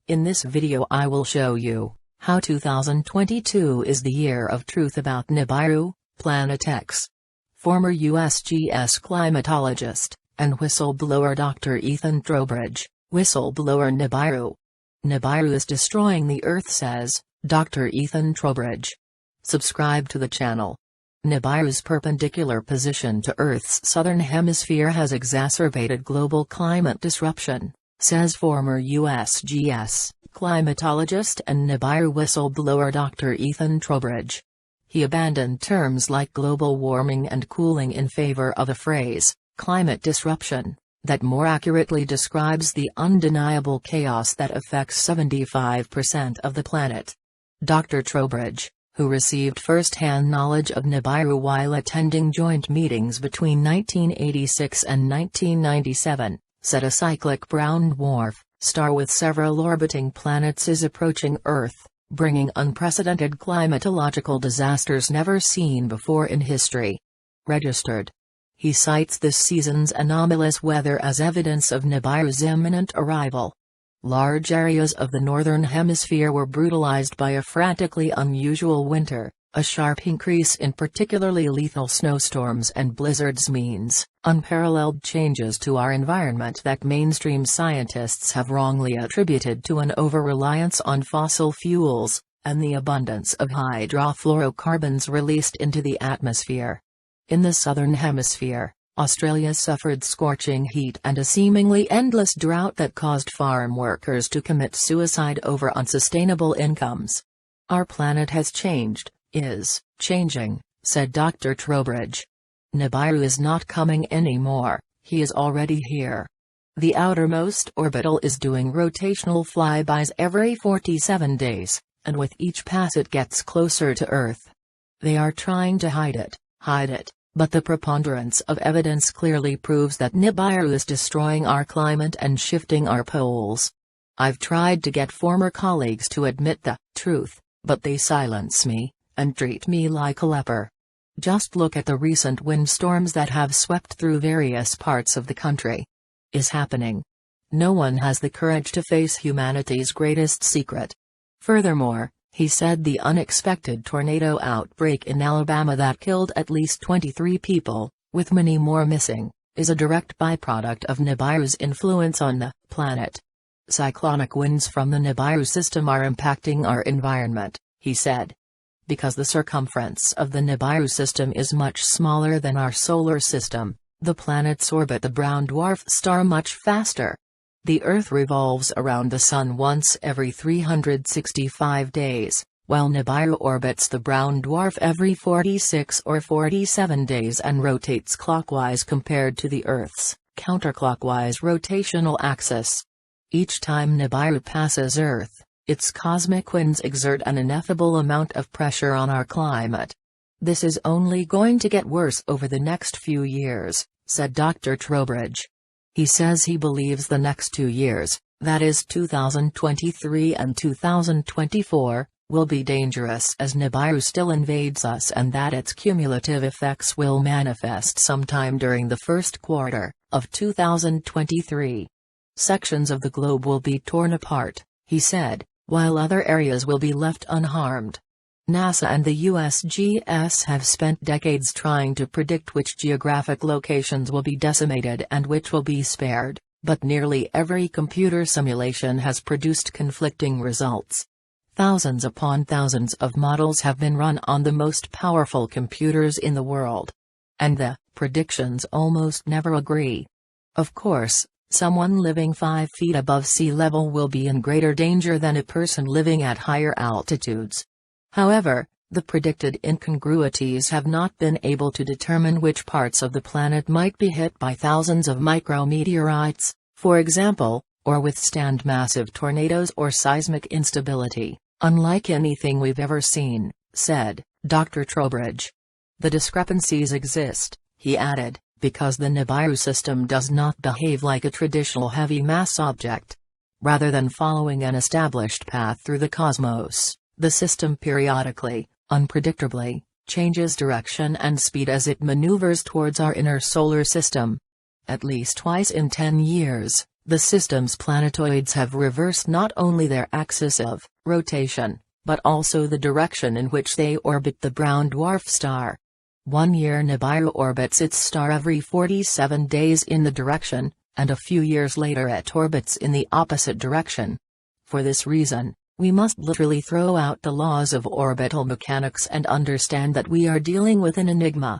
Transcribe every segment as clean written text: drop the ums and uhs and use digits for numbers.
In this video I will show you how 2022 is the year of truth about Nibiru, Planet X. Former USGS climatologist and whistleblower Dr. Trowbridge, whistleblower Nibiru. Nibiru is destroying the Earth, says Dr. Trowbridge. Subscribe to the channel. Nibiru's perpendicular position to Earth's southern hemisphere has exacerbated global climate disruption, says former USGS climatologist and Nibiru whistleblower Dr. Trowbridge. He abandoned terms like global warming and cooling in favor of a phrase, climate disruption, that more accurately describes the undeniable chaos that affects 75% of the planet. Dr. Trowbridge, who received first-hand knowledge of Nibiru while attending joint meetings between 1986 and 1997, said a cyclic brown dwarf star with several orbiting planets is approaching Earth, bringing unprecedented climatological disasters never seen before in history. Registered. He cites this season's anomalous weather as evidence of Nibiru's imminent arrival. Large areas of the northern hemisphere were brutalized by a frantically unusual winter. A sharp increase in particularly lethal snowstorms and blizzards means unparalleled changes to our environment that mainstream scientists have wrongly attributed to an over-reliance on fossil fuels, and the abundance of hydrofluorocarbons released into the atmosphere. In the southern hemisphere, Australia suffered scorching heat and a seemingly endless drought that caused farm workers to commit suicide over unsustainable incomes. Our planet has changed. Is changing, said Dr. Trowbridge. Nibiru is not coming anymore, he is already here. The outermost orbital is doing rotational flybys every 47 days, and with each pass it gets closer to Earth. They are trying to hide it, but the preponderance of evidence clearly proves that Nibiru is destroying our climate and shifting our poles. I've tried to get former colleagues to admit the truth, but they silence me and treat me like a leper. Just look at the recent windstorms that have swept through various parts of the country. Is happening. No one has the courage to face humanity's greatest secret. Furthermore, he said the unexpected tornado outbreak in Alabama that killed at least 23 people, with many more missing, is a direct byproduct of Nibiru's influence on the planet. Cyclonic winds from the Nibiru system are impacting our environment, he said. Because the circumference of the Nibiru system is much smaller than our solar system, the planets orbit the brown dwarf star much faster. The Earth revolves around the Sun once every 365 days, while Nibiru orbits the brown dwarf every 46 or 47 days and rotates clockwise compared to the Earth's counterclockwise rotational axis. Each time Nibiru passes Earth, its cosmic winds exert an ineffable amount of pressure on our climate. This is only going to get worse over the next few years, said Dr. Trowbridge. He says he believes the next 2 years, that is 2023 and 2024, will be dangerous as Nibiru still invades us and that its cumulative effects will manifest sometime during the first quarter of 2023. Sections of the globe will be torn apart, he said, while other areas will be left unharmed. NASA and the USGS have spent decades trying to predict which geographic locations will be decimated and which will be spared, but nearly every computer simulation has produced conflicting results. Thousands upon thousands of models have been run on the most powerful computers in the world. And the predictions almost never agree. Of course, someone living 5 feet above sea level will be in greater danger than a person living at higher altitudes. However, the predicted incongruities have not been able to determine which parts of the planet might be hit by thousands of micrometeorites, for example, or withstand massive tornadoes or seismic instability, unlike anything we've ever seen, said Dr. Trowbridge. The discrepancies exist, he added, because the Nibiru system does not behave like a traditional heavy mass object. Rather than following an established path through the cosmos, the system periodically, unpredictably, changes direction and speed as it maneuvers towards our inner solar system. At least twice in 10 years, The system's planetoids have reversed not only their axis of rotation, but also the direction in which they orbit the brown dwarf star. 1 year Nibiru orbits its star every 47 days in the direction, and a few years later it orbits in the opposite direction. For this reason, we must literally throw out the laws of orbital mechanics and understand that we are dealing with an enigma.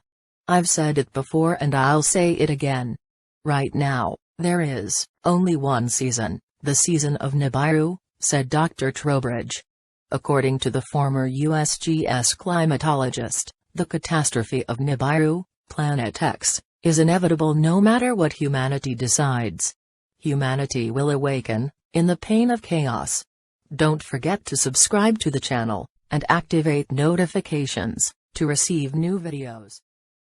I've said it before and I'll say it again. Right now, there is only one season, the season of Nibiru, said Dr. Trowbridge. According to the former USGS climatologist, the catastrophe of Nibiru, Planet X, is inevitable no matter what humanity decides. Humanity will awaken, in the pain of chaos. Don't forget to subscribe to the channel, and activate notifications, to receive new videos.